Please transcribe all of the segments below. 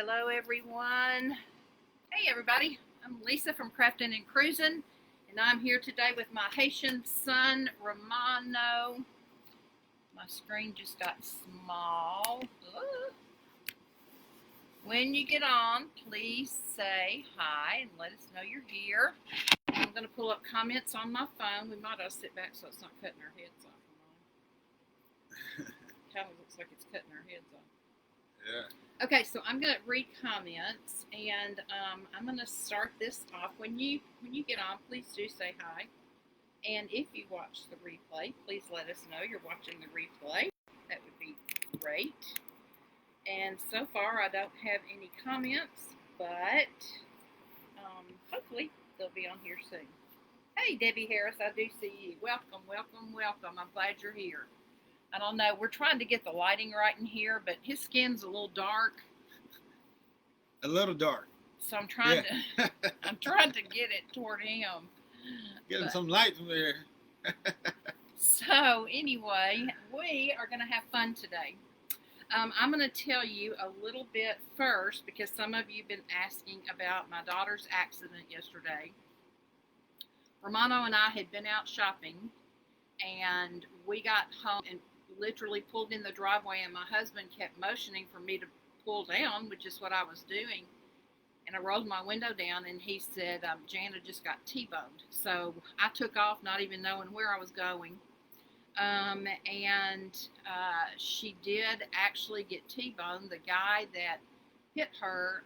Hello everyone. Hey everybody, I'm Lisa from Crafting and Cruising, and I'm here today with my Haitian son, Romano. My screen just got small. Ugh. When you get on, please say hi and let us know you're here. I'm going to pull up comments on my phone. We might have to sit back so it's not cutting our heads off. Kind of looks like it's cutting our heads off. Yeah. Okay, so I'm going to read comments, and I'm going to start this off. When you get on, please do say hi. And if you watch the replay, please let us know you're watching the replay. That would be great. And so far, I don't have any comments, but hopefully they'll be on here soon. Hey, Debbie Harris, I do see you. Welcome, welcome, welcome. I'm glad you're here. I don't know. We're trying to get the lighting right in here, but his skin's a little dark. A little dark. So I'm trying to get it toward him. Getting some light from there. So anyway, we are going to have fun today. I'm going to tell you a little bit first because some of you have been asking about my daughter's accident yesterday. Romano and I had been out shopping, and we got home and literally pulled in the driveway, and my husband kept motioning for me to pull down, which is what I was doing. And I rolled my window down, and he said, Jana just got T-boned. So I took off, not even knowing where I was going. She did actually get T-boned. The guy that hit her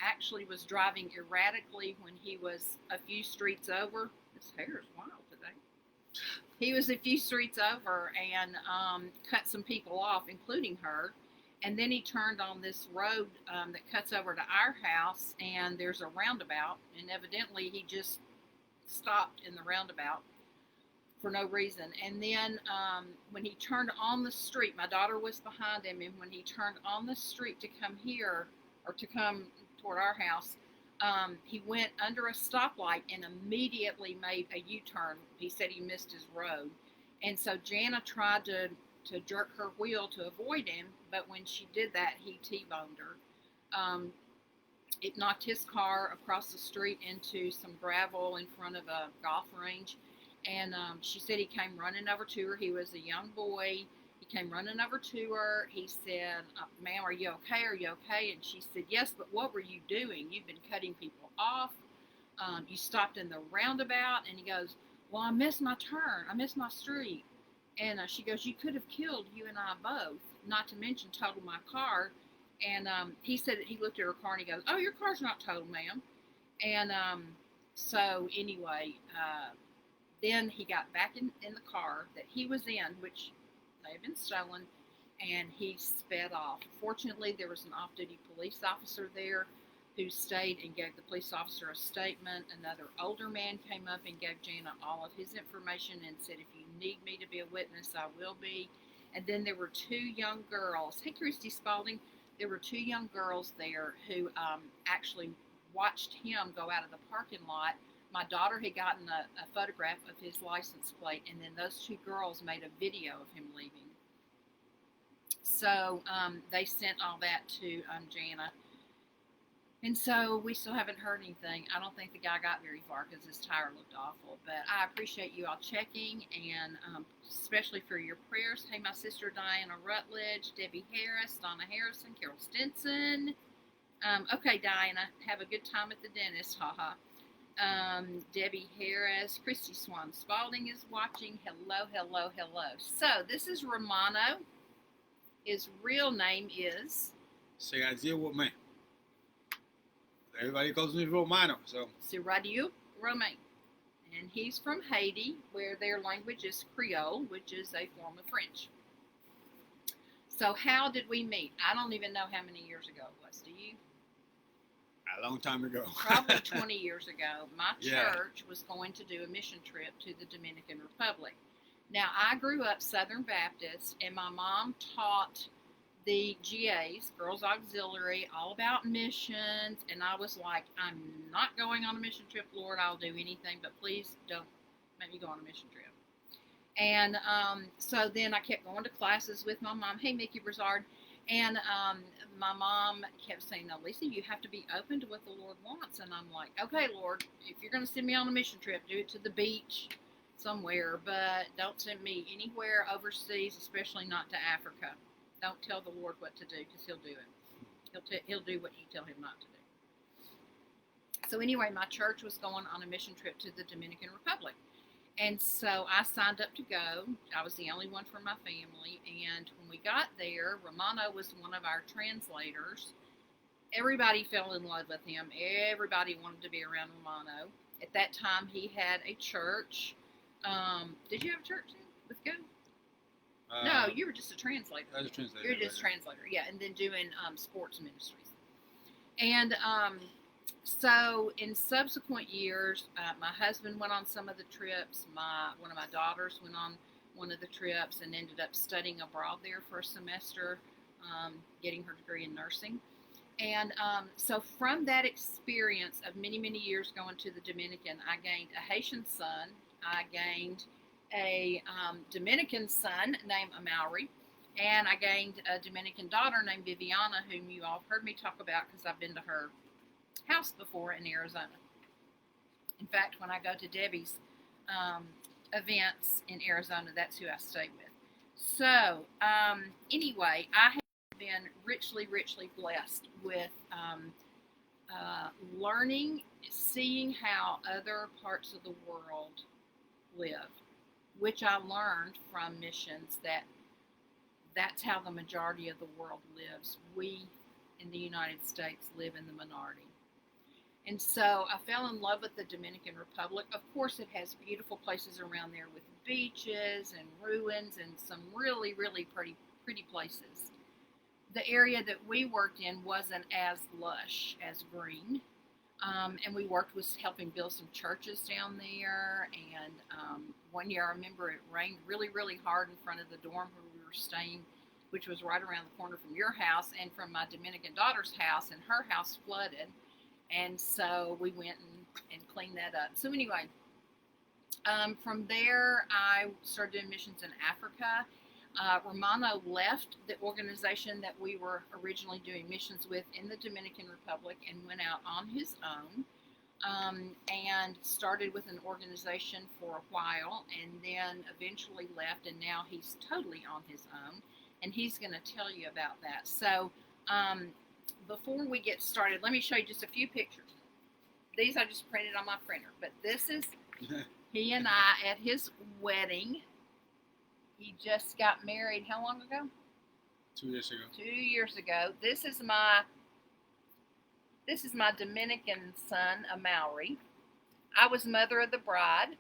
actually was driving erratically when he was a few streets over. His hair is wild today. He was a few streets over and cut some people off, including her. And then he turned on this road that cuts over to our house, and there's a roundabout. And evidently he just stopped in the roundabout for no reason. And then when he turned on the street, my daughter was behind him, and when he turned on the street to come here, or to come toward our house, he went under a stoplight and immediately made a U-turn. He said he missed his road. And so Jana tried to jerk her wheel to avoid him, but when she did that, he T-boned her. It knocked his car across the street into some gravel in front of a golf range. And she said he came running over to her. He was a young boy. He came running over to her. He said, ma'am, are you okay? Are you okay? And she said, yes, but what were you doing? You've been cutting people off. You stopped in the roundabout. And he goes, well, I missed my turn. I missed my street. And she goes, you could have killed you and I both, not to mention totaled my car. And he said that he looked at her car and he goes, oh, your car's not totaled, ma'am. And so anyway, then he got back in the car that he was in, which may have been stolen, and he sped off. Fortunately, there was an off-duty police officer there who stayed and gave the police officer a statement. Another older man came up and gave Jana all of his information and said, if you need me to be a witness, I will be. And then there were two young girls. Hey, Christy Spalding. There were two young girls there who actually watched him go out of the parking lot. My daughter had gotten a photograph of his license plate, and then those two girls made a video of him leaving. So they sent all that to Jana. And so we still haven't heard anything. I don't think the guy got very far because his tire looked awful. But I appreciate you all checking, and especially for your prayers. Hey, my sister Diana Rutledge, Debbie Harris, Donna Harrison, Carol Stinson. Okay, Diana, have a good time at the dentist. Haha. Debbie Harris, Christy Swan Spalding is watching. Hello, hello, hello. So this is Romano. His real name is Sergio Romain. Everybody calls me Romano. Sergio Romain. And he's from Haiti, where their language is Creole, which is a form of French. So how did we meet? I don't even know how many years ago it was. Do you? A long time ago. Probably 20 years ago. My church was going to do a mission trip to the Dominican Republic. Now, I grew up Southern Baptist, and my mom taught the GAs, Girls Auxiliary, all about missions, and I was like, I'm not going on a mission trip, Lord. I'll do anything, but please don't make me go on a mission trip. And so then I kept going to classes with my mom. Hey, Mickey Brazard. And my mom kept saying, "No, Lisa, you have to be open to what the Lord wants." And I'm like, "Okay, Lord, if you're going to send me on a mission trip, do it to the beach somewhere, but don't send me anywhere overseas, especially not to Africa. Don't tell the Lord what to do, because He'll do it. He'll do what you tell Him not to do." So anyway, my church was going on a mission trip to the Dominican Republic. And so I signed up to go. I was the only one from my family. And when we got there, Romano was one of our translators. Everybody fell in love with him. Everybody wanted to be around Romano. At that time, he had a church. Did you have a church then with Go? No, you were just a translator. I was a translator. You were just a translator, yeah, and then doing sports ministries. And so in subsequent years, my husband went on some of the trips. One of my daughters went on one of the trips and ended up studying abroad there for a semester, getting her degree in nursing. And so from that experience of many, many years going to the Dominican, I gained a Haitian son. I gained a Dominican son named Amaury. And I gained a Dominican daughter named Viviana, whom you all heard me talk about because I've been to her house before in Arizona. In fact, when I go to Debbie's events in Arizona, that's who I stay with. So, anyway, I have been richly, richly blessed with learning, seeing how other parts of the world live, which I learned from missions that's how the majority of the world lives. We in the United States live in the minority. And so I fell in love with the Dominican Republic. Of course, it has beautiful places around there with beaches and ruins and some really, really pretty places. The area that we worked in wasn't as lush as green. And we worked with helping build some churches down there. And one year I remember it rained really, really hard in front of the dorm where we were staying, which was right around the corner from your house and from my Dominican daughter's house, and her house flooded. And so we went and cleaned that up. So anyway, from there I started doing missions in Africa. Romano left the organization that we were originally doing missions with in the Dominican Republic and went out on his own, and started with an organization for a while, and then eventually left, and now he's totally on his own, and he's going to tell you about that. So before we get started, let me show you just a few pictures. These I just printed on my printer, but this is he and I at his wedding. He just got married how long ago? 2 years ago. 2 years ago. This is my Dominican son, Amaury. I was mother of the bride.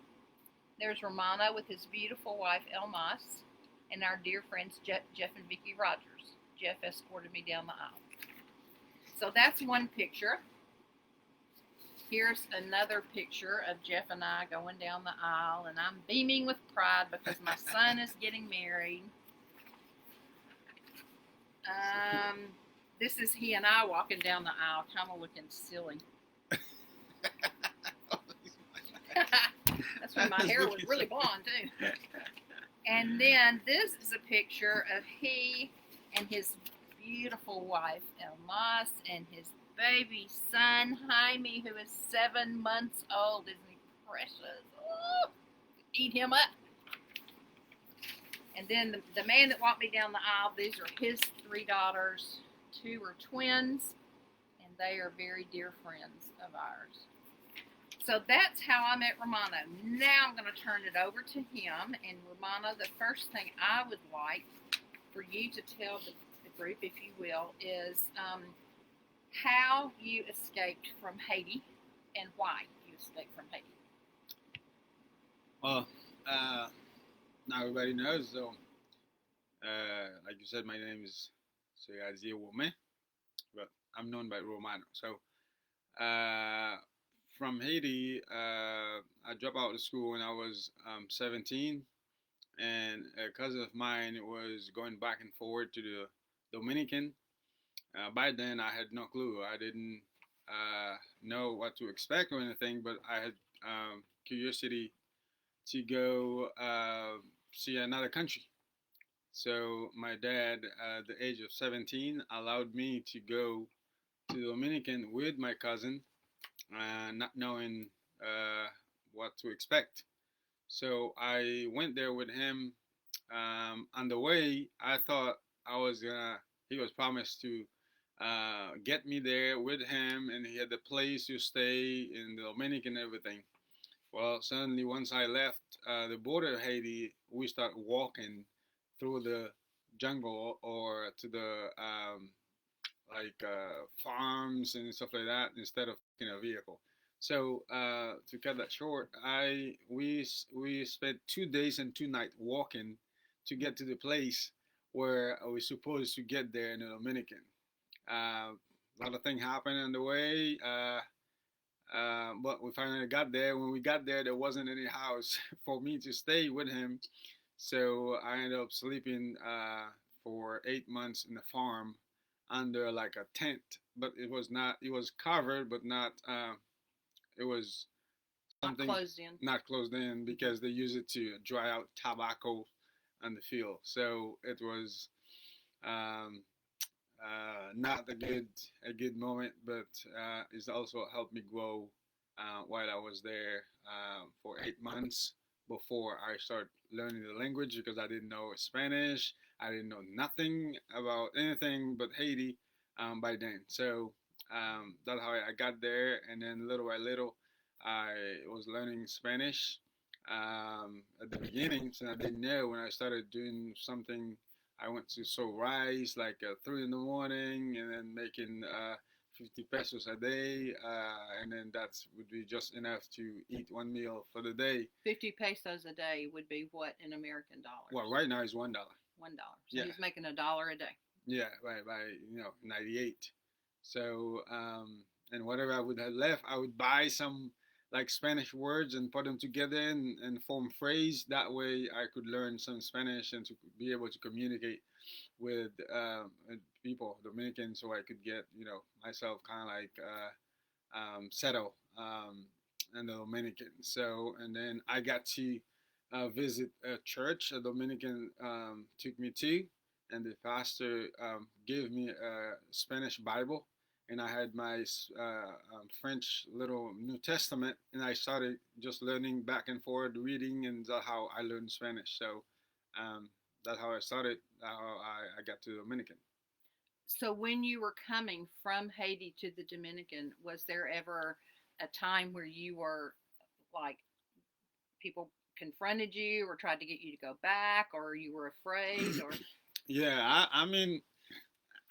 There's Romano with his beautiful wife, Elmas, and our dear friends, Jeff and Vicki Rogers. Jeff escorted me down the aisle. So that's one picture. Here's another picture of Jeff and I going down the aisle, and I'm beaming with pride because my son is getting married. This is he and I walking down the aisle, kind of looking silly. That's when my hair was really blonde, too. And then this is a picture of he and his beautiful wife, Elmas, and his baby son, Jaime, who is 7 months old. Isn't he precious? Oh, eat him up. And then the man that walked me down the aisle, these are his 3 daughters. 2 are twins, and they are very dear friends of ours. So that's how I met Romano. Now I'm going to turn it over to him. And Romano, the first thing I would like for you to tell the group, if you will, is how you escaped from Haiti and why you escaped from Haiti. Well, now everybody knows. So, like you said, my name is Azir Wome, but I'm known by Romano. So, from Haiti, I dropped out of school when I was 17, and a cousin of mine was going back and forward to the Dominican. By then, I had no clue. I didn't know what to expect or anything, but I had curiosity to go see another country. So my dad, at the age of 17, allowed me to go to the Dominican with my cousin, not knowing uh, what to expect. So I went there with him. On the way, I thought I was gonna. He was promised to get me there with him, and he had a place to stay in the Dominican and everything. Well, suddenly once I left the border of Haiti, we start walking through the jungle or to the farms and stuff like that instead of taking a vehicle. So to cut that short, I we spent 2 days and 2 nights walking to get to the place where we're supposed to get there in the Dominican. A lot of things happened on the way, but we finally got there. When we got there wasn't any house for me to stay with him, so I ended up sleeping for 8 months in the farm under like a tent, but it was not. It was covered, but not. It was Not something closed in. not closed in because they use it to dry out tobacco on the field. So it was um, not a good moment, but it's also helped me grow while I was there for 8 months before I started learning the language because I didn't know Spanish. I didn't know nothing about anything but Haiti by then. So that's how I got there, and then little by little, I was learning Spanish. At the beginning, since I didn't know, when I started doing something I went to sow rice like 3 in the morning, and then making 50 pesos a day, and then that would be just enough to eat one meal for the day. 50 pesos a day would be what in American dollars? Well, right now it's $1. $1. So Yeah, he's making $1 a day. yeah, by 98. So and whatever I would have left, I would buy some like Spanish words and put them together and form phrase. That way, I could learn some Spanish and to be able to communicate with people, Dominicans, so I could get myself kind of like settle in the Dominican. So and then I got to visit a church a Dominican took me to, and the pastor gave me a Spanish Bible, and I had my French little New Testament, and I started just learning back and forth, reading, and that's how I learned Spanish. So that's how I started, how I got to Dominican. So when you were coming from Haiti to the Dominican, was there ever a time where you were like people confronted you or tried to get you to go back or you were afraid or Yeah, I mean,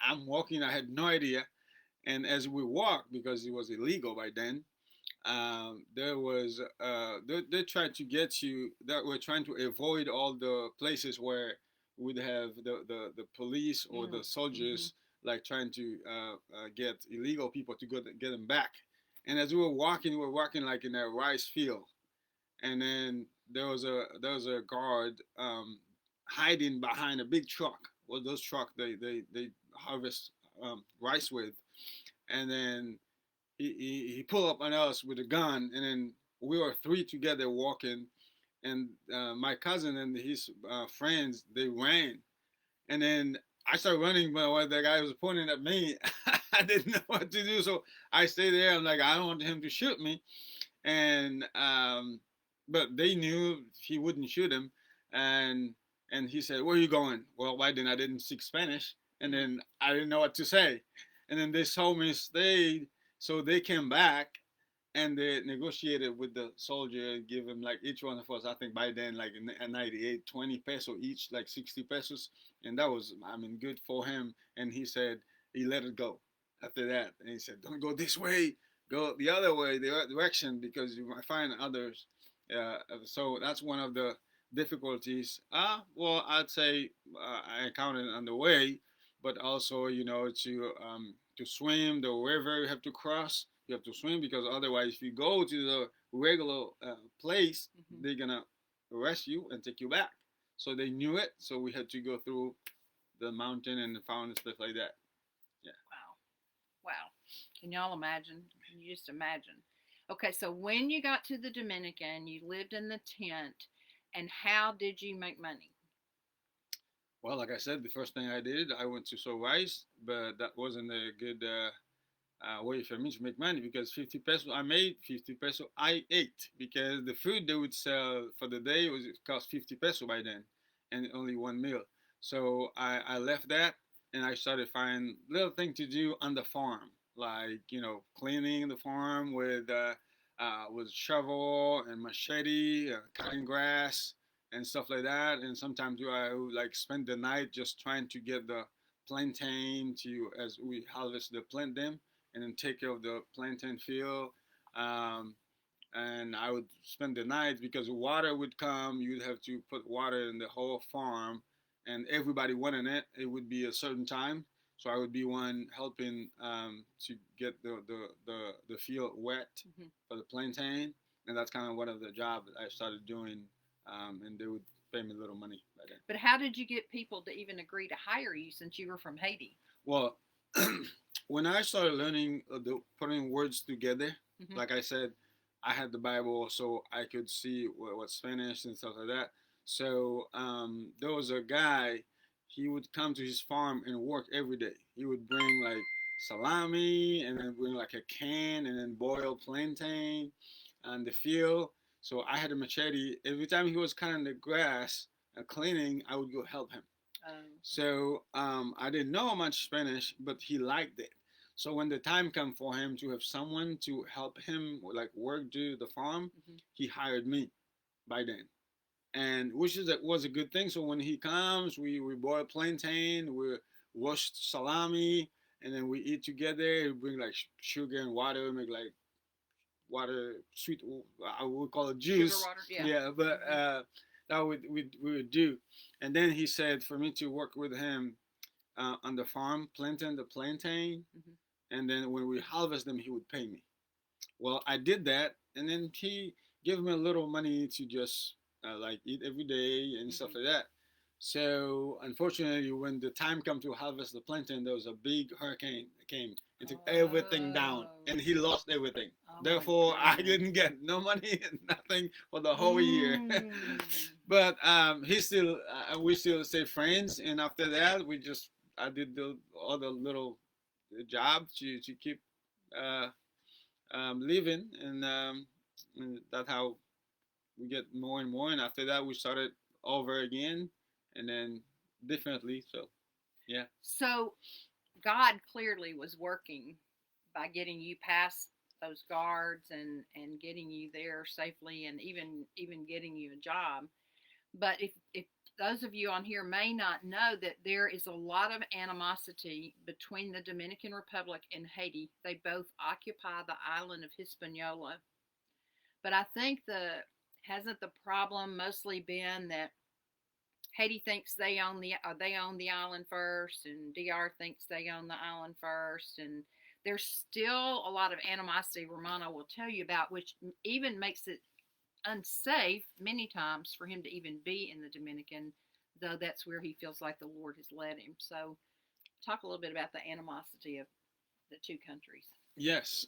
I'm walking, I had no idea. And as we walked, because it was illegal by then, there was they tried to get you that were trying to avoid all the places where we'd have the police or the mm-hmm. soldiers like trying to get illegal people to go get them back. And as we were walking like in a rice field, and then there was a guard hiding behind a big truck. Well, those truck they harvest rice with, and then he pulled up on us with a gun, and then we were three together walking, and my cousin and his friends they ran, and then I started running, but when the guy was pointing at me, I didn't know what to do, so I stayed there. I'm like, I don't want him to shoot me, and but they knew he wouldn't shoot him, and he said, "Where are you going?" Well, why then I didn't speak Spanish, and then I didn't know what to say, and then they saw me stay, so they came back and they negotiated with the soldier and give him like each one of us, I think by then like a 98 20 peso each, like 60 pesos, and that was, I mean, good for him. And he said he let it go after that, and he said, don't go this way, go the other way, the other direction, because you might find others. So that's one of the difficulties. Well, I'd say I encountered on the way, but also to swim the river you have to cross. You have to swim because otherwise, if you go to the regular place, mm-hmm. they're gonna arrest you and take you back. So they knew it. So we had to go through the mountain and the fountain and stuff like that. Yeah. Wow. Can y'all imagine? Can you just imagine? Okay, so when you got to the Dominican, you lived in the tent, and how did you make money? Well, like I said, the first thing I did, I went to sow rice, but that wasn't a good way for me to make money because 50 peso I made, 50 peso I ate because the food they would sell for the day was it cost 50 peso by then, and only one meal. So I left that and I started finding little things to do on the farm, like cleaning the farm with shovel and machete, cutting grass and stuff like that. And sometimes I would like spend the night just trying to get the plantain to as we harvest the plant them and then take care of the plantain field. Um, and I would spend the night because water would come. You'd have to put water in the whole farm, and everybody wanted it. It would be a certain time, so I would be one helping to get the field wet Hmm. for the plantain, and that's kind of one of the jobs that I started doing, and they would pay me a little money by then. But how did you get people to even agree to hire you since you were from Haiti? Well, when I started learning putting words together, Hmm. like I said, I had the Bible, so I could see what Spanish and stuff like that. So there was a guy. He would come to his farm and work every day. He would bring like salami and then bring like a can and then boil plantain on the field. So I had a machete. Every time he was cutting the grass and cleaning, I would go help him. So I didn't know much Spanish, but he liked it. So when the time came for him to have someone to help him like work do the farm, Hmm. he hired me by then, and which was a good thing. So when he comes, we boil plantain, we roast salami, and then we eat together. We bring like sugar and water, make like water sweet. I would call it Sugar juice. water, yeah. Yeah, but Hmm. that we would do, and then he said for me to work with him on the farm, planting the plantain, Hmm. and then when we harvest them, he would pay me. Well, I did that, and then he gave me a little money to just like eat every day and stuff Hmm. like that. So unfortunately, when the time came to harvest the plantain, there was a big hurricane that came and took everything down, Oh, and he lost everything. oh my Therefore, I goodness. didn't get no money and nothing for the whole year. Mm. But he still, we still stay friends, and after that, I did the other little job to keep uh, living, and that's how we get more and more. And after that, we started over again, and then differently. So yeah. So God clearly was working by getting you past those guards and getting you there safely and even getting you a job. But if those of you on here may not know that there is a lot of animosity between the Dominican Republic and Haiti. They both occupy the island of Hispaniola. But I think the hasn't the problem mostly been that Haiti thinks they own the island first, and DR thinks they own the island first, and there's still a lot of animosity. Romano will tell you about, which even makes it unsafe many times for him to even be in the Dominican, though that's where he feels like the Lord has led him. So, talk a little bit about the animosity of the two countries. Yes.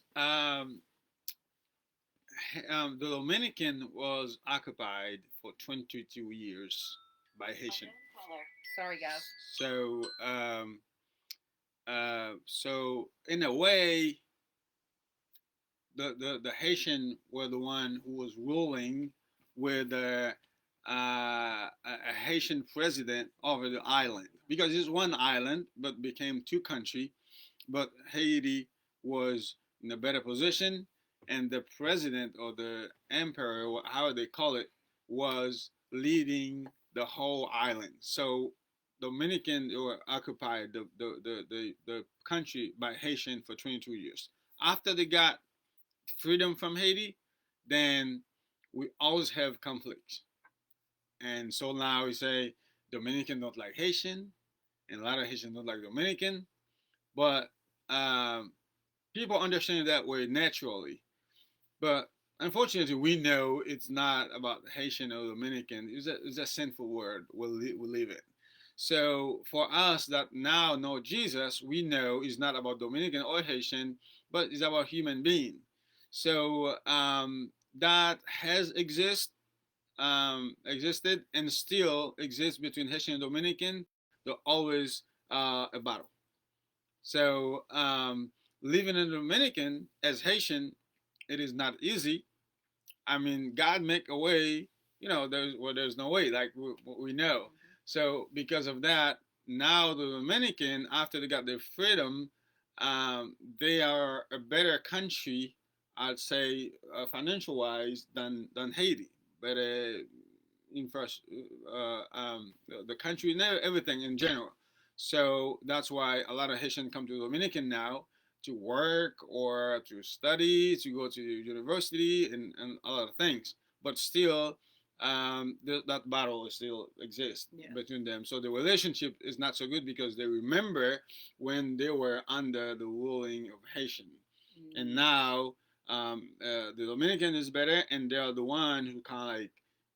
The Dominican was occupied for 22 years by Haitian. Sorry, guys. So, so in a way, the Haitian were the one who was ruling with a Haitian president over the island because it's one island but became two country. But Haiti was in a better position, and the president or the emperor, how they call it, was leading the whole island. So Dominican were occupied the country by Haitian for 22 years. After they got freedom from Haiti, then we always have conflicts. And so now we say Dominican don't like Haitian, and a lot of Haitian don't like Dominican. But um, people understand it that way naturally. But unfortunately, we know it's not about Haitian or Dominican. It's a sinful word. We'll leave it. So for us that now know Jesus, we know it's not about Dominican or Haitian, but it's about human being. So that has existed and still exists between Haitian and Dominican. there's always a battle. So living in the Dominican as Haitian, it is not easy. I mean, God make a way. There's no way, like we know. So because of that, now the Dominican, after they got their freedom, they are a better country, I'd say, financial wise than Haiti. But the country, everything in general. So that's why a lot of Haitians come to Dominican now to work or to study, to go to university, and a lot of things. But still, that battle still exists between them. So the relationship is not so good because they remember when they were under the ruling of Haitian, and now the Dominican is better, and they're the one who kind of like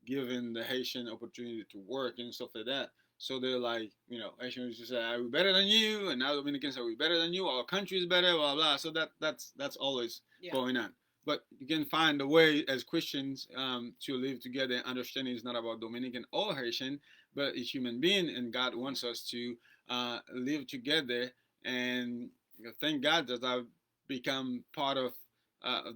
giving the Haitian opportunity to work and stuff like that. So they're like, Haitians just say, "Are we better than you?" And now Dominicans say, "Are we better than you? Our country is better." Blah blah. So that's always going on. But you can find a way as Christians to live together. Understanding is not about Dominican or Haitian, but it's human being, and God wants us to live together. And thank God that I've become part of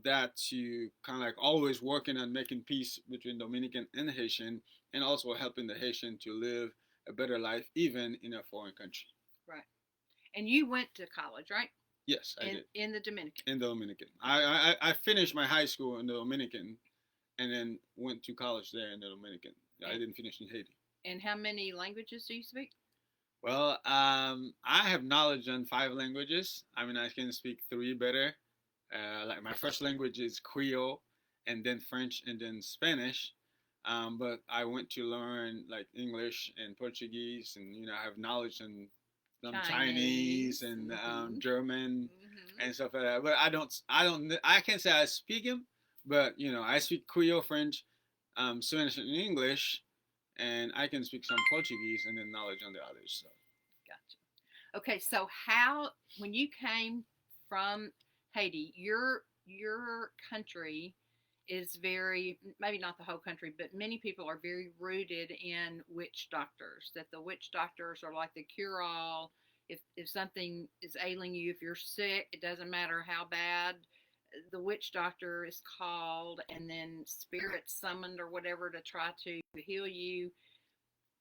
that, to kind of like always working on making peace between Dominican and Haitian, and also helping the Haitian to live a better life even in a foreign country. Right. And you went to college, right? Yes, I did. In the Dominican. In the Dominican. I finished my high school in the Dominican, and then went to college there in the Dominican. I didn't finish in Haiti. And how many languages do you speak? Well, I have knowledge on 5 languages. I mean, I can speak 3 better. Like my first language is Creole, and then French, and then Spanish. But I went to learn like English and Portuguese, and I have knowledge in Chinese and German and stuff like that. But I can't say I speak them, but I speak Creole, French, Spanish, and English, and I can speak some Portuguese, and then knowledge on the others. So. Gotcha. Okay, so when you came from Haiti, your country is very, maybe not the whole country, but many people are very rooted in witch doctors, that the witch doctors are like the cure-all. If something is ailing you, if you're sick, it doesn't matter how bad, the witch doctor is called, and then spirits summoned or whatever to try to heal you.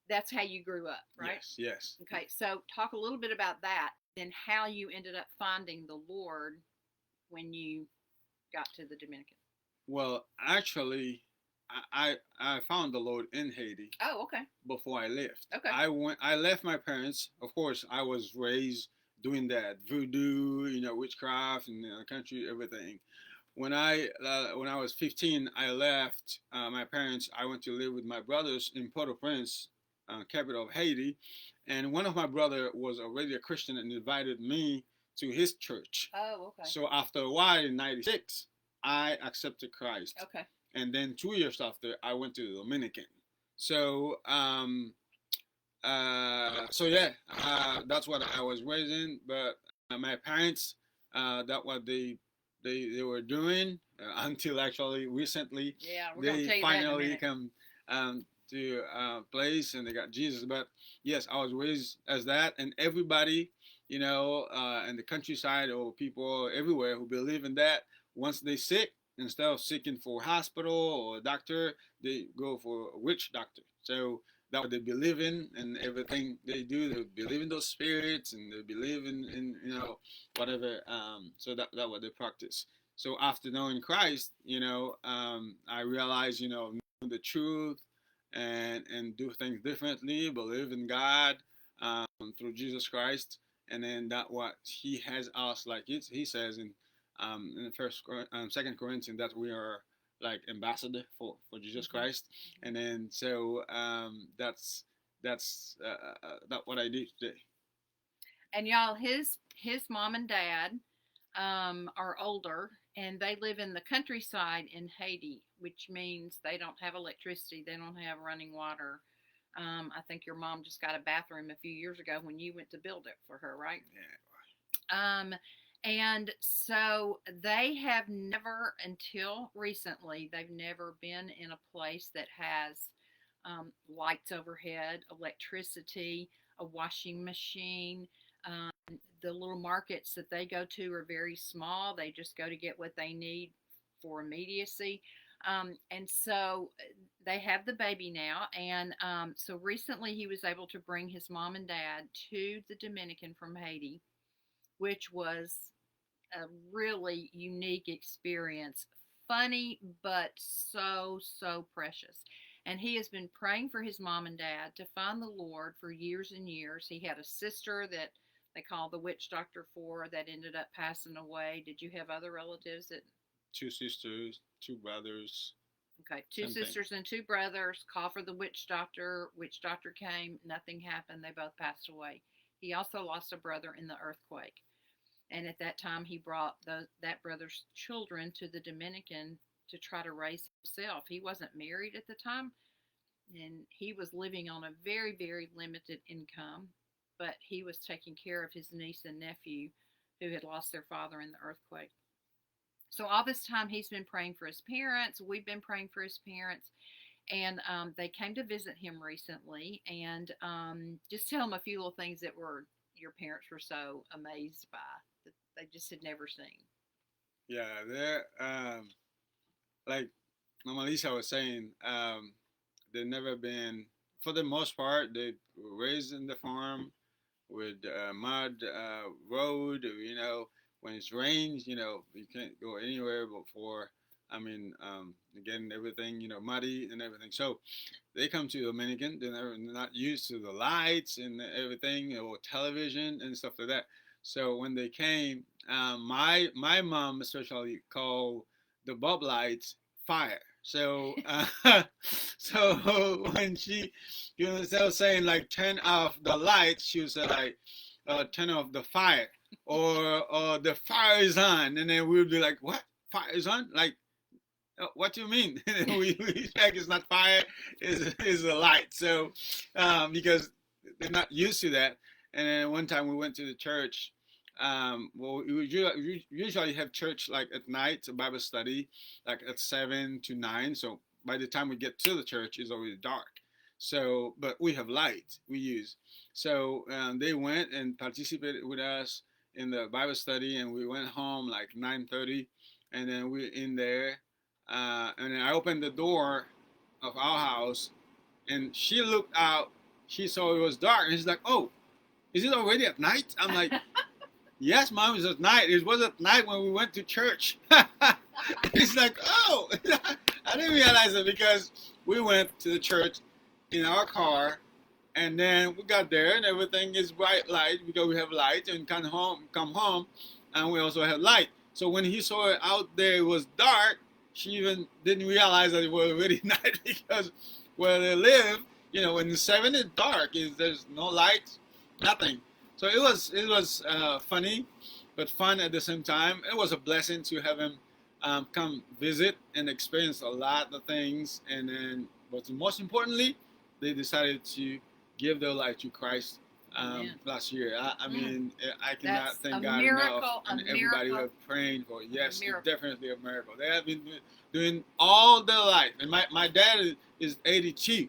That's how you grew up, right? Yes. Okay, so talk a little bit about that and how you ended up finding the Lord when you got to the Dominican. Well, actually, I found the Lord in Haiti. Oh, okay. Before I left. Okay. I left my parents. Of course, I was raised doing that voodoo, witchcraft, in the country, everything. When I was 15, I left my parents. I went to live with my brothers in Port-au-Prince, capital of Haiti, and one of my brother was already a Christian and invited me to his church. Oh, okay. So after a while, in '96, I accepted Christ. Okay. And then 2 years after, I went to the Dominican. So, that's what I was raised in. But my parents, that's what they were doing until actually recently. Yeah, we're gonna tell you finally that in a minute. come to a place and they got Jesus. But yes, I was raised as that, and everybody, in the countryside or people everywhere who believe in that, once they sick, instead of seeking for a hospital or a doctor, they go for a witch doctor. So that's what they believe in, and everything they do, they believe in those spirits, and they believe in whatever. So that's what they practice. So after knowing Christ, I realized, know the truth, and do things differently, believe in God through Jesus Christ, and then that what He has us, like He says in the Second Corinthians, that we are like ambassador for Jesus Christ, and then so that's what I do today. And y'all, his mom and dad are older, and they live in the countryside in Haiti, which means they don't have electricity, they don't have running water. I think your mom just got a bathroom a few years ago when you went to build it for her, right? Yeah. And so they have never, until recently, they've never been in a place that has lights overhead, electricity, a washing machine. Um, the little markets that they go to are very small. They just go to get what they need for immediacy. And so they have the baby now. And so recently he was able to bring his mom and dad to the Dominican from Haiti, which was a really unique experience. Funny, but so, so precious. And he has been praying for his mom and dad to find the Lord for years and years. He had a sister that they called the witch doctor for that ended up passing away. Did you have other relatives that? Two sisters, two brothers. Okay, two Same thing. sisters and two brothers. Call for the witch doctor. Witch doctor came. Nothing happened. They both passed away. He also lost a brother in the earthquake. And at that time, he brought that brother's children to the Dominican to try to raise himself. He wasn't married at the time, and he was living on a very, very limited income, but he was taking care of his niece and nephew who had lost their father in the earthquake. So all this time, he's been praying for his parents. We've been praying for his parents. And they came to visit him recently, and just tell him a few little things that were your parents were so amazed by that they just had never seen. Yeah, they're like Mama Lisa was saying, they've never been, for the most part, they were raised in the farm with mud road. When it's rains, you can't go anywhere before. I mean, again, everything, muddy and everything. So they come to Dominican. They're not used to the lights and everything, or television and stuff like that. So when they came, my mom especially called the bulb lights fire. So so when she, instead of saying like turn off the lights, she would say like turn off the fire, or the fire is on, and then we would be like, what, fire is on? Like, what do you mean? we check it's not fire, is a light. So because they're not used to that. And then one time we went to the church. Well, we usually have church like at night, a Bible study, like at 7 to 9. So by the time we get to the church, it's already dark. So, but we have light we use. So they went and participated with us in the Bible study, and we went home like 9:30, and then we're in there. And then I opened the door of our house, and she looked out. She saw it was dark, and she's like, "Oh, is it already at night?" I'm like, "Yes, Mom, it's at night. It was at night when we went to church." It's like, "Oh," I didn't realize it because we went to the church in our car, and then we got there, and everything is bright light because we have light, and come home, and we also have light. So when he saw it out there, it was dark. She even didn't realize that it was already night because where they live, when the 7 it's dark, there's no lights, nothing. So it was funny, but fun at the same time. It was a blessing to have him come visit and experience a lot of things. And then, but most importantly, they decided to give their life to Christ last year. I mean, I cannot thank God enough, and everybody who have praying for. Yes, it's definitely a miracle. They have been doing all their life, and my dad is 82,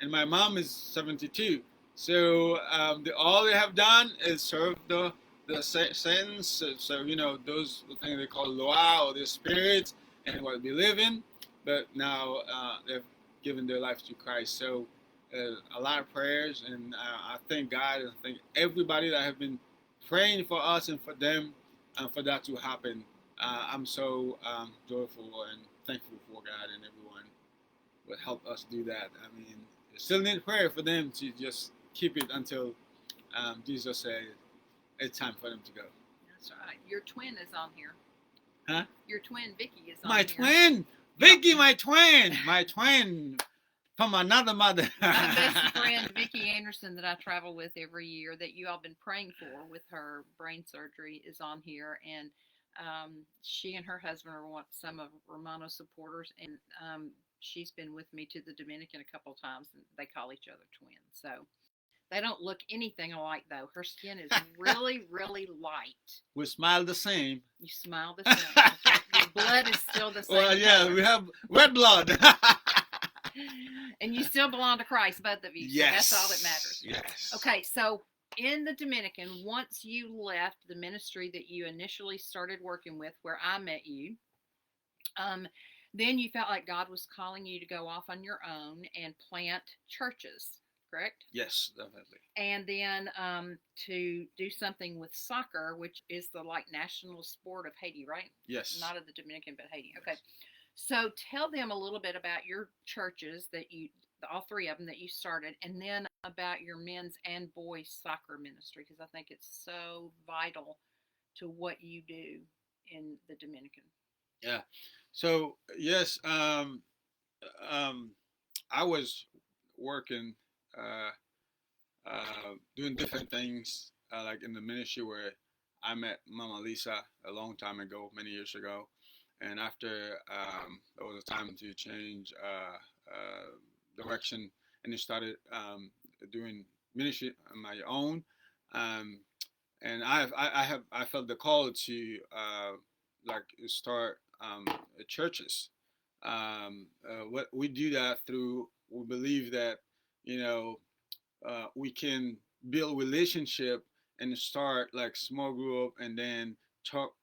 and my mom is 72. So all they have done is serve the saints. So those things they call loa, or the spirits, and what we live in. But now they've given their life to Christ. So. A lot of prayers, and I thank God, and thank everybody that have been praying for us and for them, for that to happen. I'm so joyful and thankful for God, and everyone would help us do that. I mean, still need prayer for them to just keep it until Jesus said it's time for them to go. That's right. Your twin is on here. Huh? Your twin, Vicky, is on my here. Twin, Vicky, my twin. From another mother. My best friend, Vicki Anderson, that I travel with every year, that you all been praying for with her brain surgery, is on here. And she and her husband are some of Romano's supporters. And she's been with me to the Dominican a couple times, and they call each other twins. So they don't look anything alike, though. Her skin is really, really light. We smile the same. You smile the same. Your blood is still the same. Well, yeah, color. We have red blood. And you still belong to Christ, both of you. So that's all that Yes. matters. Yes. Okay, so in the Dominican, once you left the ministry that you initially started working with, where I met you, um, then you felt like God was calling you to go off on your own and plant churches, correct? Yes, definitely. And then to do something with soccer, which is the like national sport of Haiti, right? Yes. Not of the Dominican, but Haiti. Okay. Yes. So tell them a little bit about your churches that you, all three of them that you started, and then about your men's and boys soccer ministry, because I think it's so vital to what you do in the Dominican. Yeah. So yes, um, I was working, uh, doing different things, like in the ministry where I met Mama Lisa a long time ago, many years ago, and after there was a time to change direction, and I started doing ministry on my own. Um, and I felt the call to like start churches. What we do that through, we believe that, you know, we can build relationship and start like small group and then talk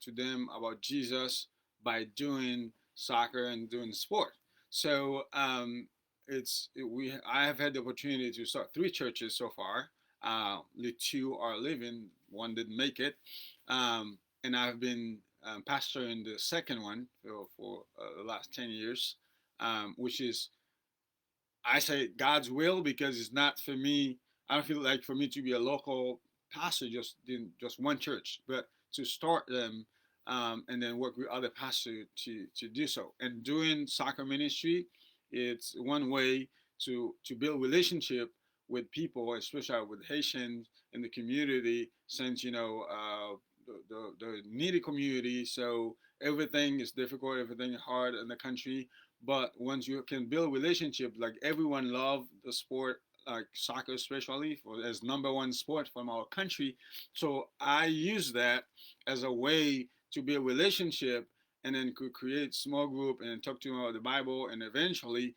to them about Jesus by doing soccer and doing sport. So we I have had the opportunity to start three churches so far. The two are living, one didn't make it, and I've been pastoring the second one for the last 10 years, which is, I say God's will because it's not for me. I don't feel like for me to be a local pastor just in just one church, but to start them and then work with other pastors to do so. And doing soccer ministry, it's one way to build relationship with people, especially with Haitians in the community, since the needy community. So everything is difficult, everything is hard in the country, but once you can build relationship, like everyone love the sport, like soccer especially, for as number one sport from our country. So I use that as a way to build relationship, and then could create small group and talk to them about the Bible, and eventually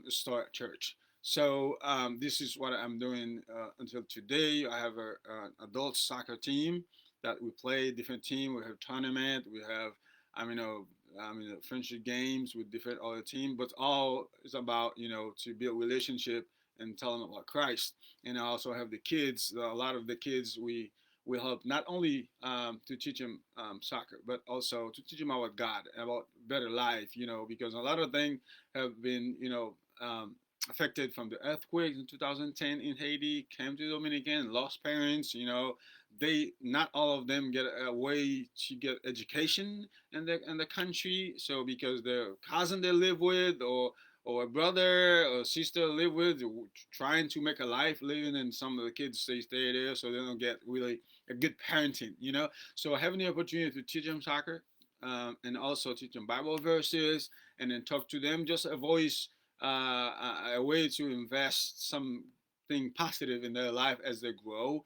start church. So this is what I'm doing until today. I have a adult soccer team that we play different team. We have tournament. We have, I mean, friendship games with different other teams, but all is about, to build relationship and tell them about Christ. And I also have the kids. A lot of the kids we help not only to teach them soccer, but also to teach them about God, about better life. Because a lot of things have been, affected from the earthquake in 2010 in Haiti, came to Dominican, lost parents. They not all of them get a way to get education in the country. So because their cousin they live with, or a brother or sister live with, trying to make a life living, and some of the kids stay there, so they don't get really a good parenting. So having the opportunity to teach them soccer, and also teach them Bible verses, and then talk to them, just a voice, a way to invest something positive in their life as they grow.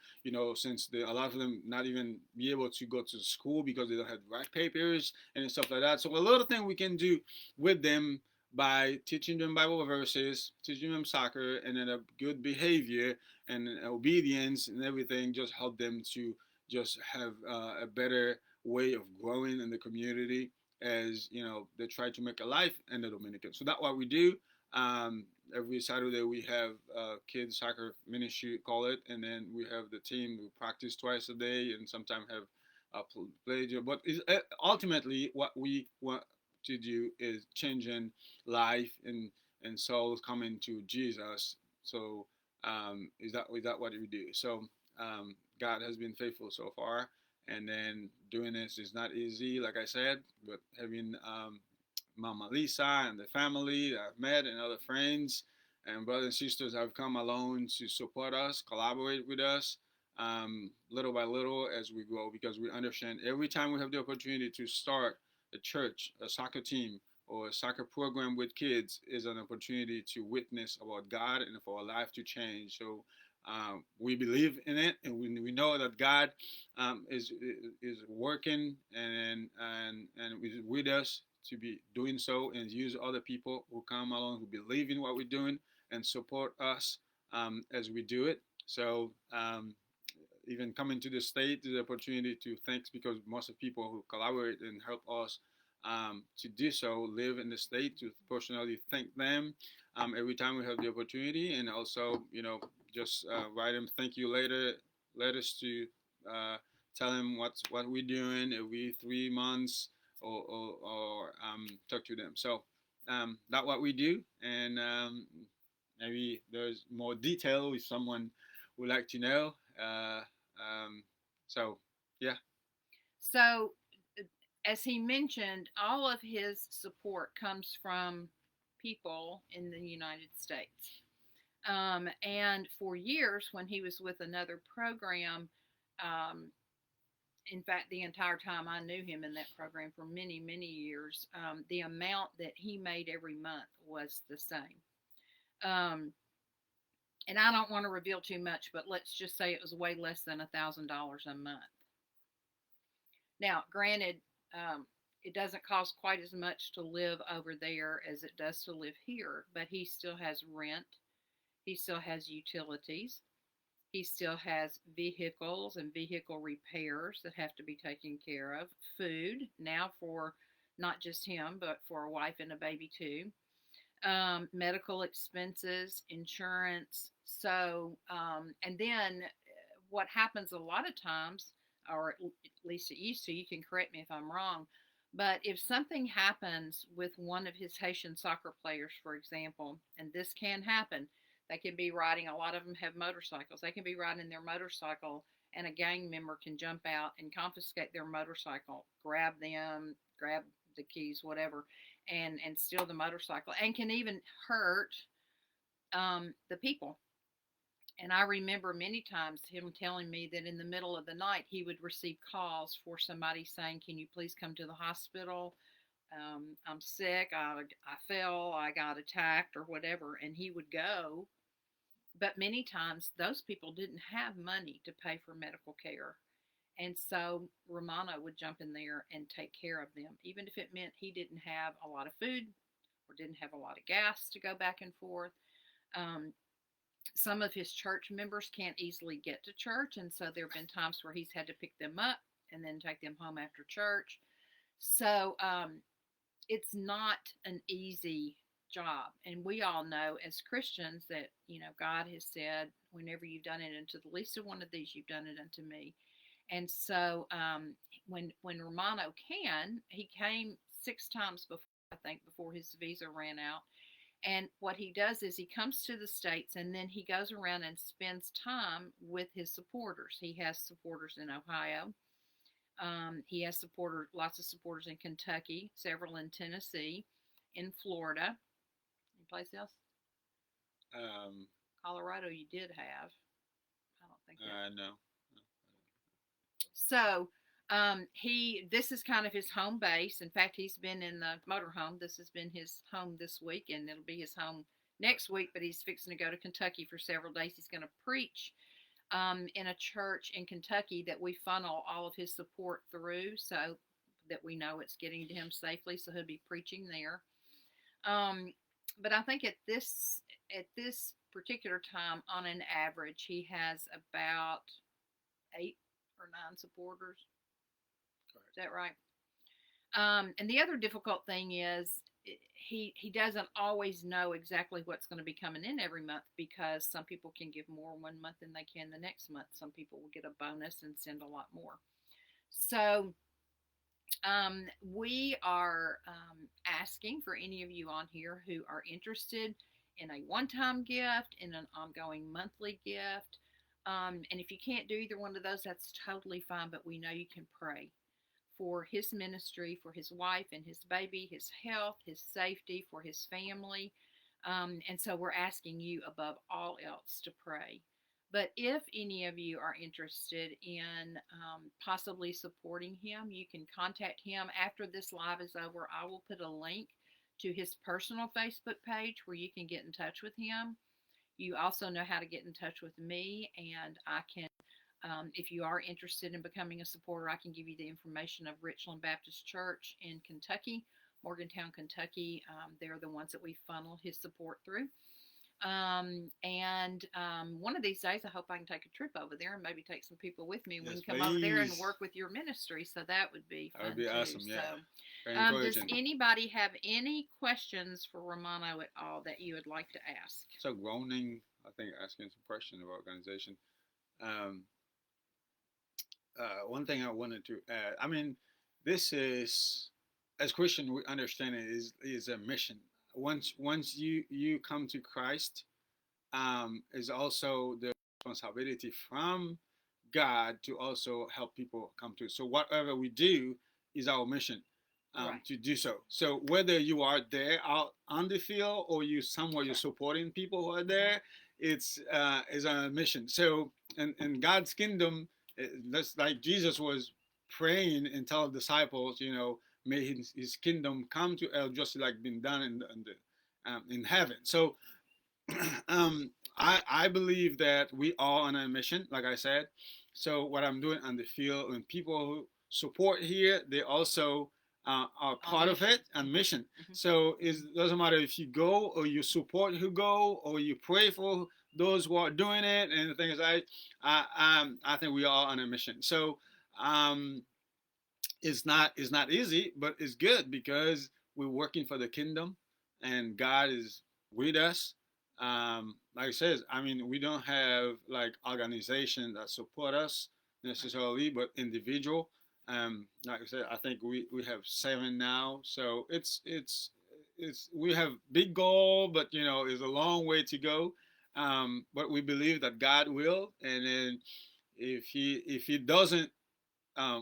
Since a lot of them not even be able to go to school because they don't have the right papers and stuff like that. So a lot of things we can do with them by teaching them Bible verses, teaching them soccer, and then a good behavior and obedience and everything, just help them to just have a better way of growing in the community, as they try to make a life in the Dominican. So that's what we do. Every Saturday we have kids soccer ministry, call it, and then we have the team who practice twice a day, and sometimes have play. But ultimately, what we want to do is changing life and souls coming to Jesus. So is that what we do? So God has been faithful so far, and then doing this is not easy, like I said, but having Mama Lisa and the family that I've met, and other friends and brothers and sisters have come along to support us, collaborate with us, little by little as we grow, because we understand every time we have the opportunity to start a church, a soccer team, or a soccer program with kids is an opportunity to witness about God and for our life to change. So we believe in it, and we know that God is working and is with us to be doing so and use other people who come along who believe in what we're doing and support us as we do it. So even coming to the state is an opportunity to thanks because most of the people who collaborate and help us to do so live in the state to personally thank them every time we have the opportunity, and also just write them thank you later letters to tell them what we're doing every 3 months, or talk to them. So that's what we do, and maybe there's more detail if someone would like to know. Um, so yeah. So, as he mentioned, all of his support comes from people in the United States. And for years, when he was with another program, um, in fact, the entire time I knew him in that program for many, many years, the amount that he made every month was the same. Um, and I don't want to reveal too much, but let's just say it was way less than $1,000 a month. Now, granted, it doesn't cost quite as much to live over there as it does to live here, but he still has rent, he still has utilities, he still has vehicles and vehicle repairs that have to be taken care of, food now for not just him, but for a wife and a baby too, medical expenses, insurance. And then what happens a lot of times, or at least it used to, you can correct me if I'm wrong, but if something happens with one of his Haitian soccer players, for example, and this can happen, they can be riding, a lot of them have motorcycles, they can be riding their motorcycle and a gang member can jump out and confiscate their motorcycle, grab them, grab the keys, whatever, and steal the motorcycle, and can even hurt the people. And I remember many times him telling me that in the middle of the night he would receive calls for somebody saying, "Can you please come to the hospital? I'm sick. I fell. I got attacked, or whatever." And he would go. But many times those people didn't have money to pay for medical care. And so Romano would jump in there and take care of them, even if it meant he didn't have a lot of food or didn't have a lot of gas to go back and forth. Um, some of his church members can't easily get to church, and so there have been times where he's had to pick them up and then take them home after church. So it's not an easy job, and we all know as Christians that God has said, "Whenever you've done it unto the least of one of these, you've done it unto me." And so when Romano he came 6 times before, I think, before his visa ran out. And what he does is he comes to the States and then he goes around and spends time with his supporters. He has supporters in Ohio. He has lots of supporters in Kentucky, several in Tennessee, in Florida. Any place else? Um, Colorado, you did have. I don't think that. no. So this is kind of his home base. In fact, he's been in the motorhome. This has been his home this week, and it'll be his home next week. But he's fixing to go to Kentucky for several days. He's going to preach in a church in Kentucky that we funnel all of his support through, so that we know it's getting to him safely. So he'll be preaching there. But I think at this particular time, on an average, he has about 8 or 9 supporters. Correct. Is that right? And the other difficult thing is he doesn't always know exactly what's going to be coming in every month, because some people can give more one month than they can the next month. Some people will get a bonus and send a lot more. So we are asking for any of you on here who are interested in a one-time gift, in an ongoing monthly gift. And if you can't do either one of those, that's totally fine, but we know you can pray for his ministry, for his wife and his baby, his health, his safety, for his family. And so we're asking you above all else to pray. But if any of you are interested in possibly supporting him, you can contact him after this live is over. I will put a link to his personal Facebook page where you can get in touch with him. You also know how to get in touch with me, and I can, if you are interested in becoming a supporter, I can give you the information of Richland Baptist Church in Kentucky, Morgantown, Kentucky. They're the ones that we funnel his support through. One of these days, I hope I can take a trip over there and maybe take some people with me. We Yes, can come over there and please. work with your ministry. So that would be That would fun be too. awesome. So, Yeah, very does encouraging. anybody have any questions for Romano at all that you would like to ask? So groaning, I think, asking some question about organization. Um, One thing I wanted to add. I mean, this is, as Christian, we understand it is a mission. Once you come to Christ, is also the responsibility from God to also help people come to. So whatever we do is our mission, Right. to do so. So whether you are there out on the field or you somewhere you're supporting people who are there, it's is a mission. So in God's kingdom, that's like Jesus was praying and tell disciples, may his kingdom come to earth just like been done in heaven. So I believe that we are on a mission, like I said. So what I'm doing on the field, and people who support here, they also are part of it and mission. Mm-hmm. So it doesn't matter if you go or you support who go or you pray for those who are doing it, and the thing is, I think we are on a mission. So um, it's not easy, but it's good because we're working for the kingdom, and God is with us. Like I said, I mean, we don't have like organization that support us necessarily, but individual. Like I said, I think we have 7 now, so it's we have big goal, but it's a long way to go. But we believe that God will, and then if he doesn't,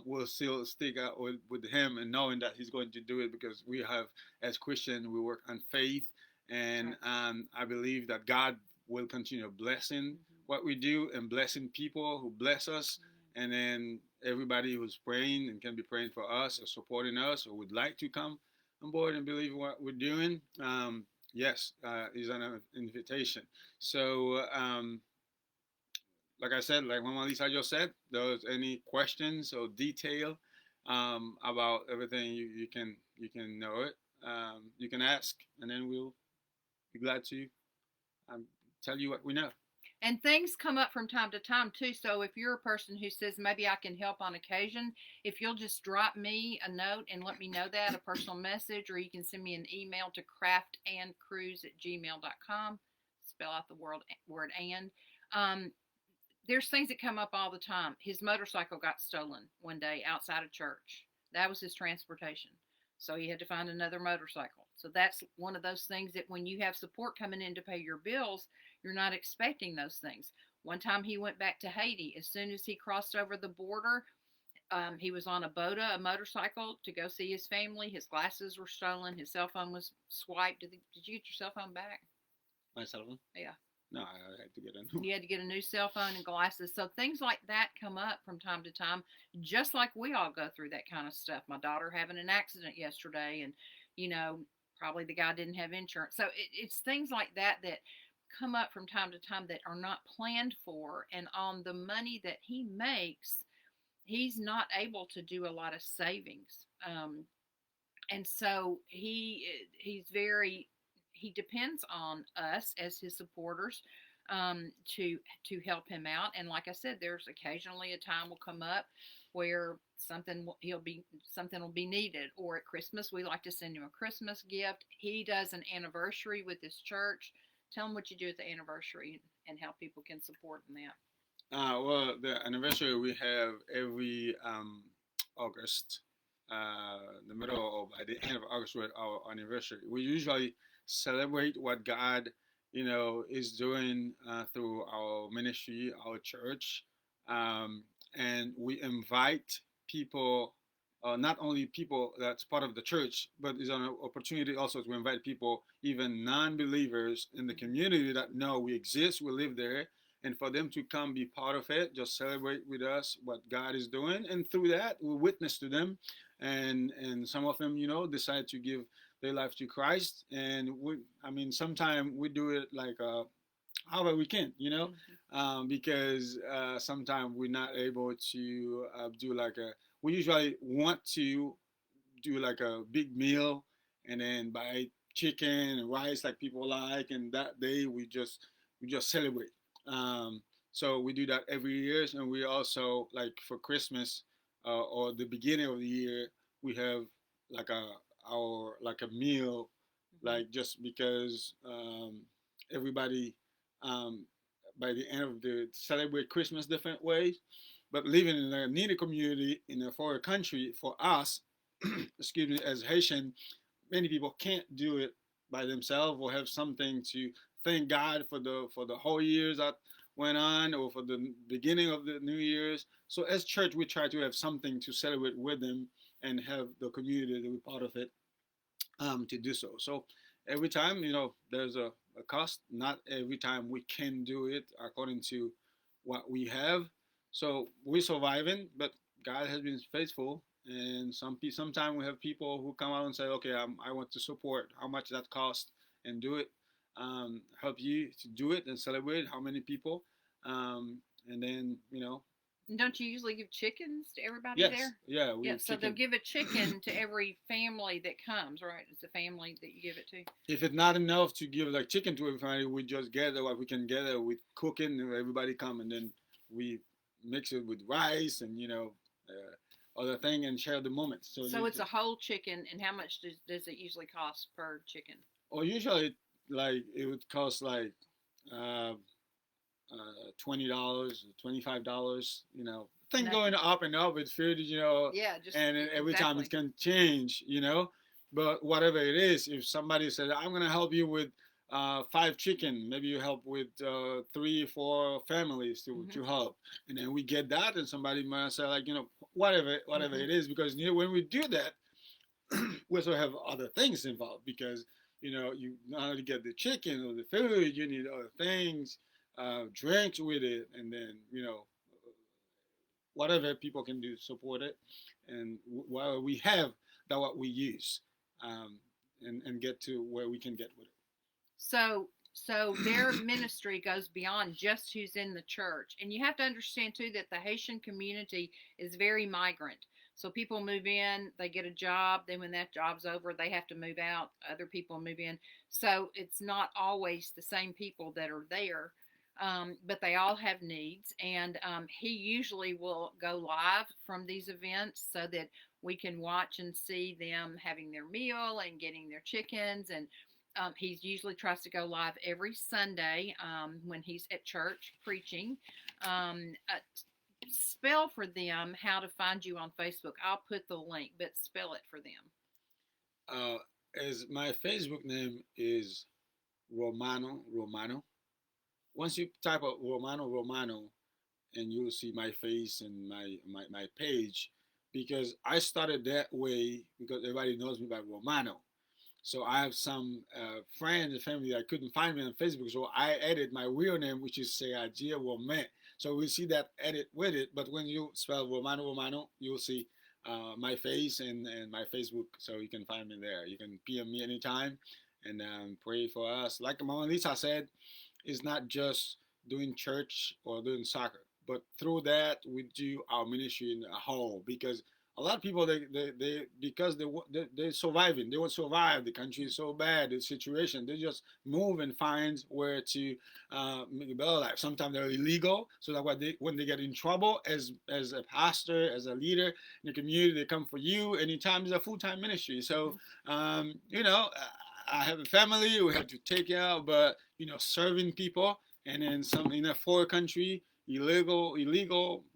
we'll still stick out with him and knowing that he's going to do it because we have, as Christians, we work on faith, and I believe that God will continue blessing what we do and blessing people who bless us, and then everybody who's praying and can be praying for us or supporting us or would like to come on board and believe what we're doing. Yes, is an invitation. So like I said, like Mama Lisa just said, there's any questions or detail about everything, you can know it. You can ask, and then we'll be glad to um, tell you what we know. And things come up from time to time too. So if you're a person who says maybe I can help on occasion, if you'll just drop me a note and let me know that, a personal message, or you can send me an email to craftandcruise@gmail.com. Spell out the word and. There's things that come up all the time. His motorcycle got stolen one day outside of church. That was his transportation. So he had to find another motorcycle. So that's one of those things that when you have support coming in to pay your bills, you're not expecting those things. One time he went back to Haiti. As soon as he crossed over the border, he was on a motorcycle to go see his family. His glasses were stolen. His cell phone was swiped. Did you get your cell phone back? My cell phone? Yeah. No, I had to get a new. You had to get a new cell phone and glasses. So things like that come up from time to time, just like we all go through that kind of stuff. My daughter having an accident yesterday, and probably the guy didn't have insurance. So it's things like that that come up from time to time that are not planned for. And on the money that he makes, he's not able to do a lot of savings. And so he depends on us as his supporters, to help him out. And like I said, there's occasionally a time will come up where something will be needed. Or at Christmas, we like to send him a Christmas gift. He does an anniversary with his church. Tell him what you do at the anniversary and how people can support in that. Well, the anniversary we have every August, the middle or by the end of August with our anniversary. We usually celebrate what God, is doing through our ministry, our church, and we invite people. Not only people that's part of the church, but it's an opportunity also to invite people, even non-believers in the community that know we exist, we live there, and for them to come be part of it, just celebrate with us what God is doing, and through that we witness to them, and some of them, decide to give their life to Christ, and sometimes we do it like however we can, because sometimes we're not able to do like we usually want to do like a big meal and then buy chicken and rice like people like, and that day we just celebrate. Um, so we do that every year, and we also like for Christmas or the beginning of the year we have like a meal, Hmm. like just because everybody um, by the end of the celebrate Christmas different ways. But living in a needy community in a foreign country for us, excuse me, as Haitian, many people can't do it by themselves or have something to thank God for the whole years that went on or for the beginning of the New Year's. So as church, we try to have something to celebrate with them and have the community to be part of it to do so. So every time, there's a cost. Not every time we can do it according to what we have. So we're surviving, but God has been faithful. And sometimes we have people who come out and say, "Okay, I want to support. How much that cost?" and do it. Help you to do it and celebrate. How many people? And then And don't you usually give chickens to everybody yes, there? yeah, we Yeah, have so they'll chicken. give a chicken to every family that comes, right? It's a family that you give it to. If it's not enough to give like chicken to everybody, we just gather what we can gather with cooking, and everybody come, and then we mix it with rice and other thing and share the moment. So So it's a whole chicken, and how much does it usually cost per chicken? or usually like it would cost like uh, $20, $25. Thing going Nothing. up and up with food, Yeah, just and every time it exactly. can change. But whatever it is, if somebody says, "I'm gonna help you with 5 chicken," maybe you help with 3, 4 families to Hmm. to help, and then we get that, and somebody might say like, whatever Hmm. it is, because when we do that, we also have other things involved because you not only get the chicken or the food, you need other things, drinks with it, and then whatever people can do to support it, and while we have that, what we use, um, and get to where we can get with So their ministry goes beyond just who's in the church. And you have to understand too that the Haitian community is very migrant. So people move in, they get a job, then when that job's over, they have to move out, other people move in. So it's not always the same people that are there. But they all have needs, and he usually will go live from these events so that we can watch and see them having their meal and getting their chickens, and he usually tries to go live every Sunday when he's at church preaching. Spell for them how to find you on Facebook. I'll put the link, but spell it for them. it. As my Facebook name is Romano. Once you type out Romano, and you'll see my face and my page, because I started that way because everybody knows me by Romano. So I have some friends and family that couldn't find me on Facebook, so I added my real name, which is Seagia Romain. So we see that edit with it, but when you spell Romano, you'll see my face and my Facebook, so you can find me there. You can PM me anytime and pray for us. Like Mama Lisa said, it's not just doing church or doing soccer, but through that we do our ministry in a whole, because a lot of people they because they're surviving, they want to survive, the country is so bad, the situation, they just move and find where to make a better life. Sometimes they're illegal, so that when they get in trouble as a pastor, as a leader in the community, they come for you. Anytime it's a full-time ministry. So Mm-hmm. I have a family we have to take care of, but serving people, and then some in a foreign country, illegal,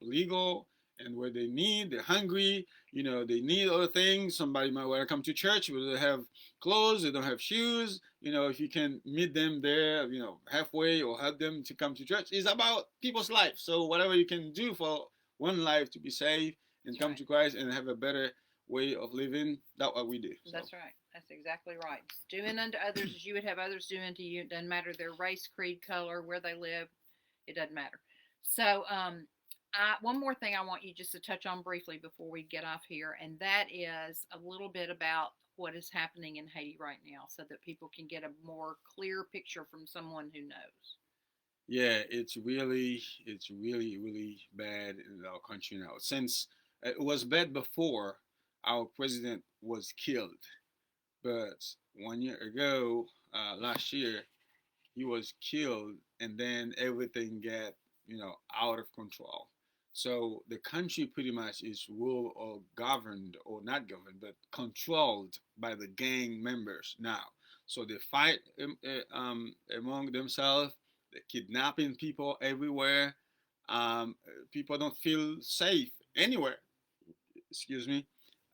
legal, and where they need, they're hungry, they need other things. Somebody might want to come to church, but they have clothes, they don't have shoes. If you can meet them there, halfway, or help them to come to church, it's about people's life. So whatever you can do for one life to be saved and That's come right. to Christ and have a better way of living, that's what we do. So That's right. That's exactly right. Just doing unto others as you would have others do unto you. It doesn't matter their race, creed, color, where they live. It doesn't matter. So, one more thing I want you just to touch on briefly before we get off here, and that is a little bit about what is happening in Haiti right now, so that people can get a more clear picture from someone who knows. yeah, it's really bad in our country now. Since it was bad before our president was killed, But 1 year ago, last year, he was killed, and then everything got out of control. So the country pretty much is ruled or governed, or not governed, but controlled by the gang members now. So they fight among themselves. They're kidnapping people everywhere. People don't feel safe anywhere. Excuse me.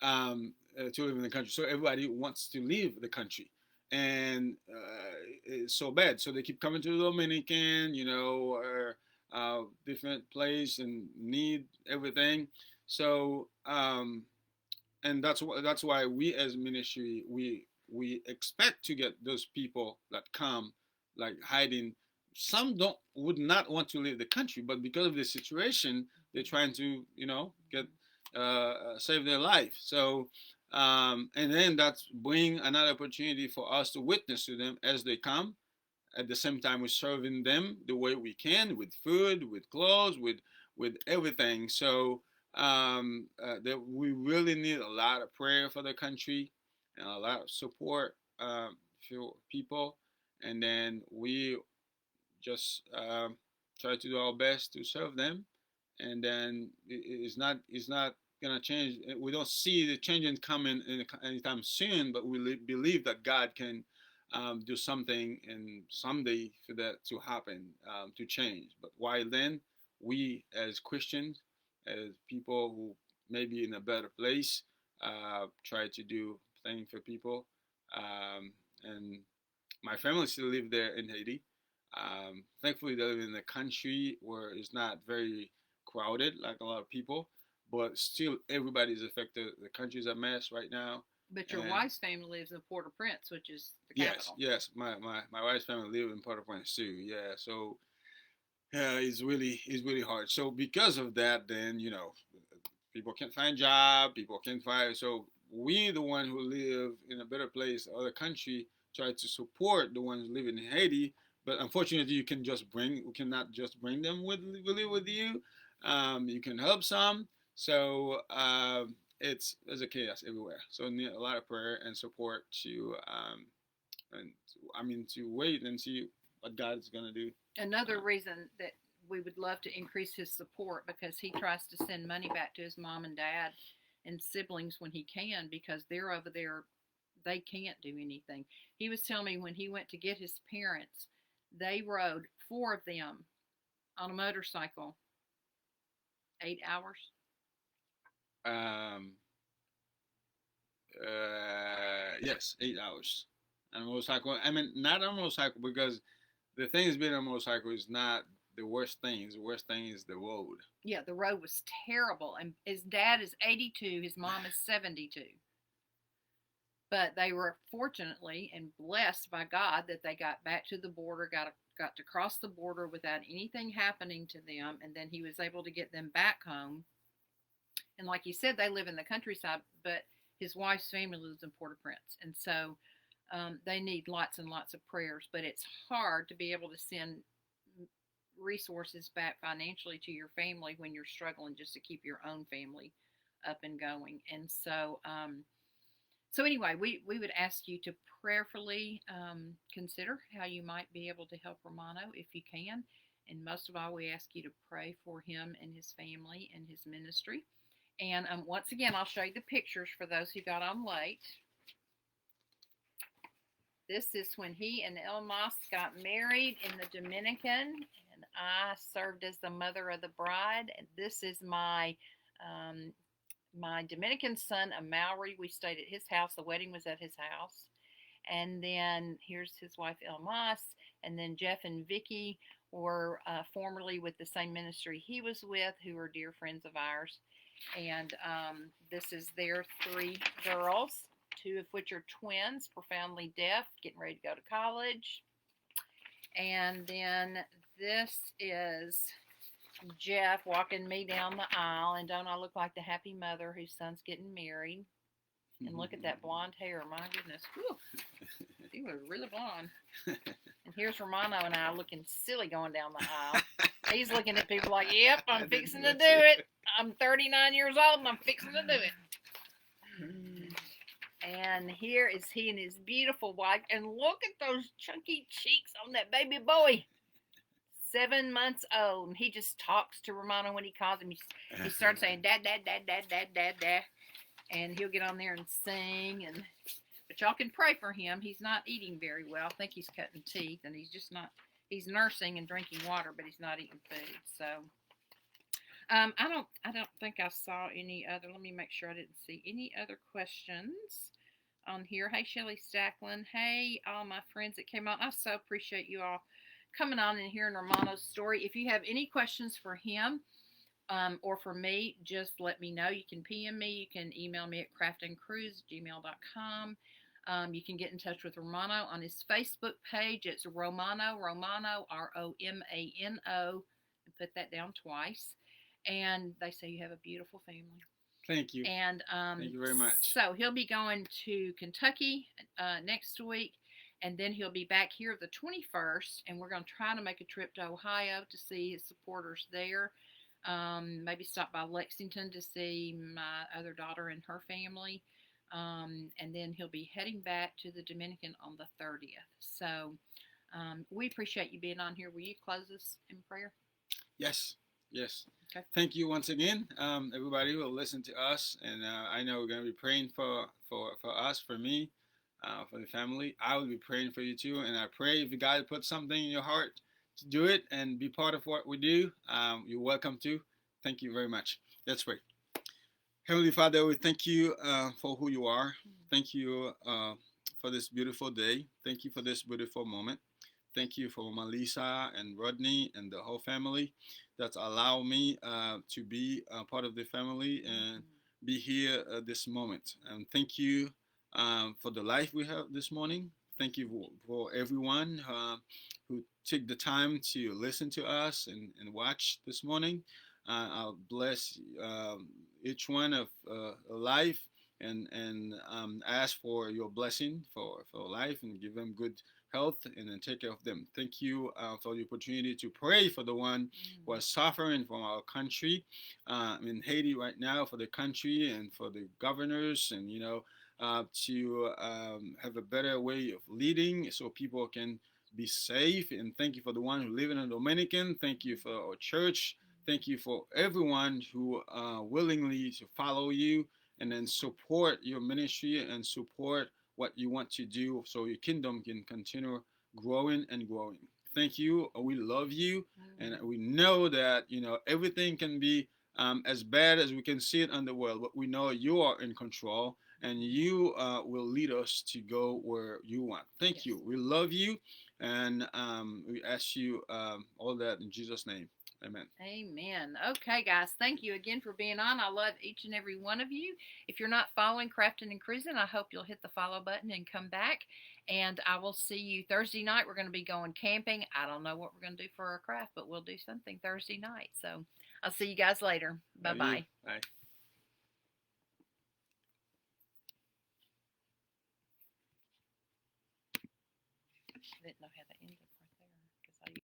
To live in the country. So everybody wants to leave the country, and it's so bad. So they keep coming to the Dominican, or different place, and need everything. So and that's why we as ministry, we expect to get those people that come, like hiding. Some don't would not want to leave the country, but because of the situation, they're trying to get save their life. So and then that's bring another opportunity for us to witness to them as they come. At the same time, we're serving them the way we can, with food, with clothes, with everything. So that we really need a lot of prayer for the country, and a lot of support for people. And then we just try to do our best to serve them. And then it's not gonna change. We don't see the changing coming anytime soon, but we believe that God can do something and someday for that to happen, to change. But while then, we as Christians, as people who may be in a better place, try to do things for people. And my family still live there in Haiti. Thankfully, they live in a country where it's not very crowded like a lot of people, but still everybody's affected. The country's a mess right now. But your And wife's family lives in Port-au-Prince, which is the yes, capital. yes, my wife's family live in Port-au-Prince too. Yeah, so it's really hard. So because of that, then people can't find job, people can't find. So we, the one who live in a better place, other country, try to support the ones living in Haiti. But unfortunately, we cannot just bring them really with you. You can help some. So there's a chaos everywhere. So need a lot of prayer and support to and I mean to wait and see what God is gonna do. Another reason that we would love to increase his support, because he tries to send money back to his mom and dad and siblings when he can, because they're over there, they can't do anything. He was telling me when he went to get his parents, they rode, four of them, on a motorcycle, 8 hours. Um, yes, 8 hours on a motorcycle. I mean, not on a motorcycle, because the thing is, being on a motorcycle is not the worst thing. The worst thing is the road. Yeah, the road was terrible. And his dad is 82, his mom is 72. But they were fortunately and blessed by God that they got back to the border, got to cross the border without anything happening to them, and then he was able to get them back home. And like you said, they live in the countryside, but his wife's family lives in Port-au-Prince, and so they need lots and lots of prayers. But it's hard to be able to send resources back financially to your family when you're struggling just to keep your own family up and going. And so anyway, we would ask you to prayerfully consider how you might be able to help Romano if you can. And most of all, we ask you to pray for him and his family and his ministry. And once again, I'll show you the pictures for those who got on late. This is when he and Elmas got married in the Dominican, and I served as the mother of the bride. And this is my Dominican son, Amaury. We stayed at his house. The wedding was at his house. And then here's his wife, Elmas. And then Jeff and Vicky were formerly with the same ministry he was with, who are dear friends of ours. And this is their three girls, two of which are twins, profoundly deaf, getting ready to go to college. And then this is Jeff walking me down the aisle, and don't I look like the happy mother whose son's getting married? And look at that blonde hair, my goodness. Whew. He was really blonde. And here's Romano and I looking silly going down the aisle. He's looking at people like, yep, I'm fixing to do it. I'm 39 years old and I'm fixing to do it. And here is he and his beautiful wife. And look at those chunky cheeks on that baby boy. 7 months old. And he just talks to Romano when he calls him. He starts saying, Dad, Dad, Dad, Dad, Dad, Dad, Dad. And he'll get on there and sing. But y'all can pray for him. He's not eating very well. I think he's cutting teeth. And he's just not, he's nursing and drinking water, but he's not eating food. So I don't think I saw any other. Let me make sure I didn't see any other questions on here. Hey, Shelly Stacklin. Hey, all my friends that came on. I so appreciate you all coming on and hearing Romano's story. If you have any questions for him or for me, just let me know. You can PM me. You can email me at craftandcruise@gmail.com. You can get in touch with Romano on his Facebook page. It's Romano, Romano, Romano. And put that down twice. And they say you have a beautiful family. Thank you. And thank you very much. So he'll be going to Kentucky next week, and then he'll be back here the 21st, and we're going to try to make a trip to Ohio to see his supporters there. Maybe stop by Lexington to see my other daughter and her family. And then he'll be heading back to the Dominican on the 30th. So we appreciate you being on here. Will you close us in prayer? Yes. Yes. Okay. Thank you once again, everybody who will listen to us. And I know we're going to be praying for us, for me, for the family. I will be praying for you too. And I pray if you guys put something in your heart to do it and be part of what we do, you're welcome to. Thank you very much. Let's pray. Heavenly Father, we thank you for who you are. Thank you for this beautiful day. Thank you for this beautiful moment. Thank you for Melissa and Rodney and the whole family that allow me to be a part of the family and be here at this moment. And thank you for the life we have this morning. Thank you for everyone who took the time to listen to us and watch this morning. I'll bless each one of life and ask for your blessing for life and give them good health and then take care of them. Thank you for the opportunity to pray for the one who are suffering from our country in Haiti right now, for the country and for the governors, and to have a better way of leading so people can be safe. And thank you for the one who live in the Dominican. Thank you for our church. Thank you for everyone who willingly to follow you and then support your ministry and support what you want to do so your kingdom can continue growing and growing. Thank you. We love you. And we know that, everything can be as bad as we can see it in the world, but we know you are in control and you will lead us to go where you want. Thank you. We love you. And we ask you all that in Jesus' name. Amen. Amen. Okay, guys. Thank you again for being on. I love each and every one of you. If you're not following Crafting and Cruising, I hope you'll hit the follow button and come back. And I will see you Thursday night. We're going to be going camping. I don't know what we're going to do for our craft, but we'll do something Thursday night. So I'll see you guys later. Bye-bye. Bye. I didn't know how to end it.